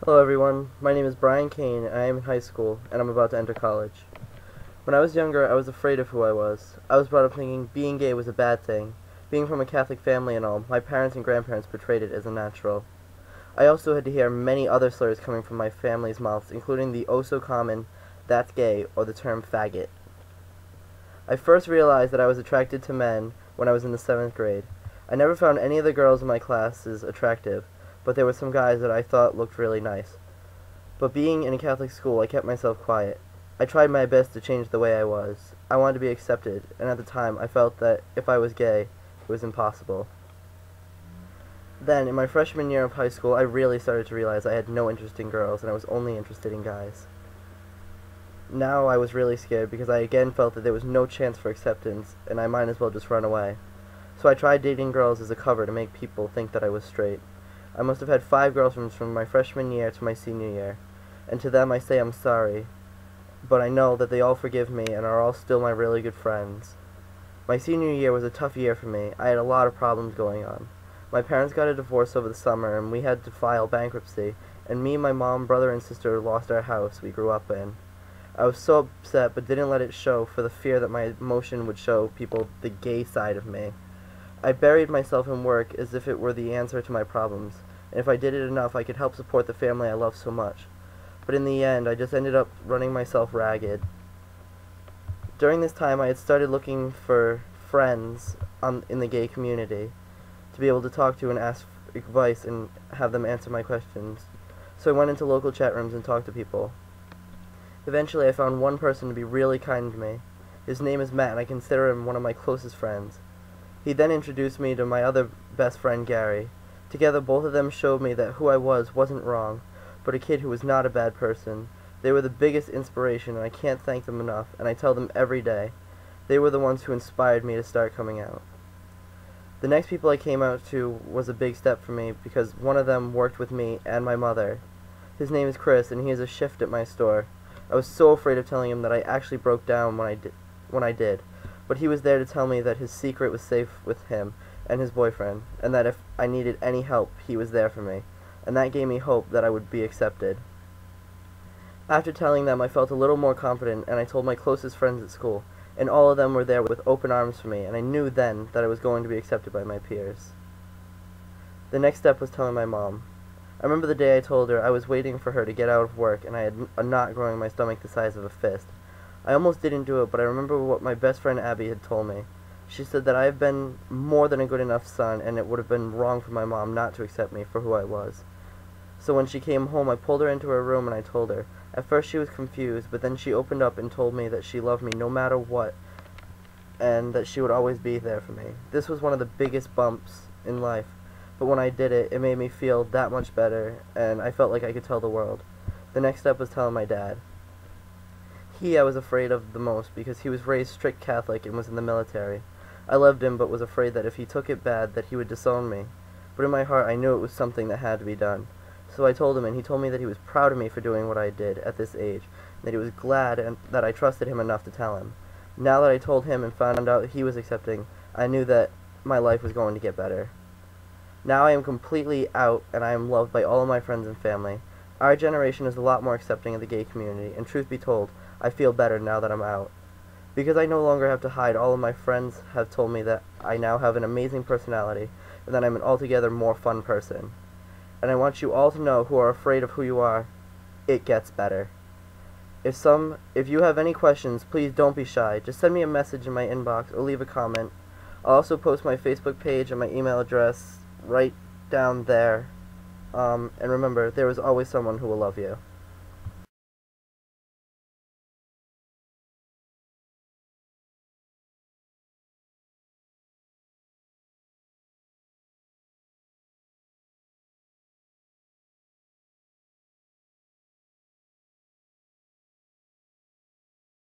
Hello everyone, my name is Brian Kane and I am in high school and I'm about to enter college. When I was younger, I was afraid of who I was. I was brought up thinking being gay was a bad thing. Being from a Catholic family and all, my parents and grandparents portrayed it as a natural. I also had to hear many other slurs coming from my family's mouths, including the oh-so-common, "that's gay," or the term faggot. I first realized that I was attracted to men when I was in the 7th grade. I never found any of the girls in my classes attractive, but there were some guys that I thought looked really nice. But being in a Catholic school, I kept myself quiet. I tried my best to change the way I was. I wanted to be accepted, and at the time, I felt that if I was gay, it was impossible. Then, in my freshman year of high school, I really started to realize I had no interest in girls, and I was only interested in guys. Now I was really scared because I again felt that there was no chance for acceptance, and I might as well just run away. So I tried dating girls as a cover to make people think that I was straight. I must have had 5 girlfriends from my freshman year to my senior year, and to them I say I'm sorry, but I know that they all forgive me and are all still my really good friends. My senior year was a tough year for me. I had a lot of problems going on. My parents got a divorce over the summer and we had to file bankruptcy, and me, my mom, brother, and sister lost our house we grew up in. I was so upset but didn't let it show for the fear that my emotion would show people the gay side of me. I buried myself in work as if it were the answer to my problems, and if I did it enough I could help support the family I love so much. But in the end, I just ended up running myself ragged. During this time, I had started looking for friends in the gay community to be able to talk to and ask advice and have them answer my questions. So I went into local chat rooms and talked to people. Eventually, I found one person to be really kind to me. His name is Matt, and I consider him one of my closest friends. He then introduced me to my other best friend, Gary. Together, both of them showed me that who I wasn't wrong, but a kid who was not a bad person. They were the biggest inspiration, and I can't thank them enough, and I tell them every day. They were the ones who inspired me to start coming out. The next people I came out to was a big step for me, because one of them worked with me and my mother. His name is Chris, and he is a shift at my store. I was so afraid of telling him that I actually broke down when I did, but he was there to tell me that his secret was safe with him and his boyfriend, and that if I needed any help, he was there for me, and that gave me hope that I would be accepted. After telling them, I felt a little more confident, and I told my closest friends at school, and all of them were there with open arms for me, and I knew then that I was going to be accepted by my peers. The next step was telling my mom. I remember the day I told her I was waiting for her to get out of work, and I had a knot growing in my stomach the size of a fist. I almost didn't do it, but I remember what my best friend Abby had told me. She said that I have been more than a good enough son, and it would have been wrong for my mom not to accept me for who I was. So when she came home, I pulled her into her room and I told her. At first she was confused, but then she opened up and told me that she loved me no matter what, and that she would always be there for me. This was one of the biggest bumps in life, but when I did it, it made me feel that much better, and I felt like I could tell the world. The next step was telling my dad. I was afraid of the most because he was raised strict Catholic and was in the military. I loved him but was afraid that if he took it bad that he would disown me. But in my heart I knew it was something that had to be done. So I told him, and he told me that he was proud of me for doing what I did at this age, and that he was glad and that I trusted him enough to tell him. Now that I told him and found out he was accepting, I knew that my life was going to get better. Now I am completely out, and I am loved by all of my friends and family. Our generation is a lot more accepting of the gay community, and truth be told, I feel better now that I'm out. Because I no longer have to hide, all of my friends have told me that I now have an amazing personality, and that I'm an altogether more fun person. And I want you all to know who are afraid of who you are, it gets better. If you have any questions, please don't be shy. Just send me a message in my inbox or leave a comment. I'll also post my Facebook page and my email address right down there. And remember, there is always someone who will love you.